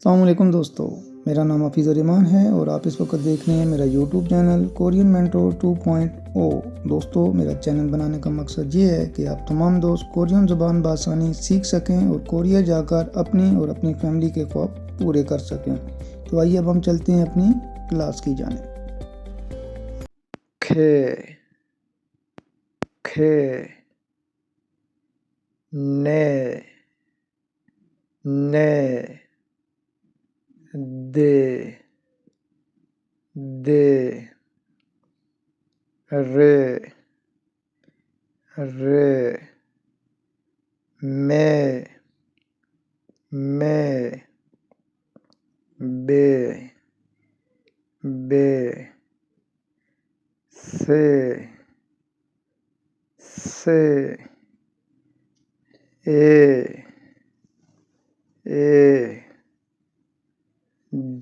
السلام علیکم دوستو، میرا نام حفیظ الرحمان ہے اور آپ اس وقت دیکھ رہے ہیں میرا یوٹیوب چینل کورین مینٹور 2.0۔ دوستو، میرا چینل بنانے کا مقصد یہ ہے کہ آپ تمام دوست کورین زبان بآسانی سیکھ سکیں اور کوریا جا کر اپنی اور اپنی فیملی کے خواب پورے کر سکیں۔ تو آئیے اب ہم چلتے ہیں اپنی کلاس کی جانب۔ کھے کھے نے نے دے دے رے رے میں بے بے سے اے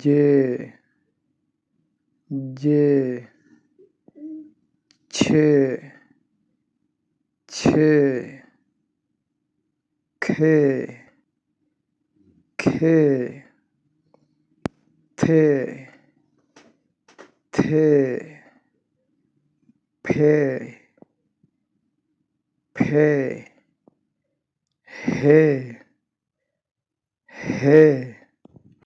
جے چھے کھے تھے پھے ہے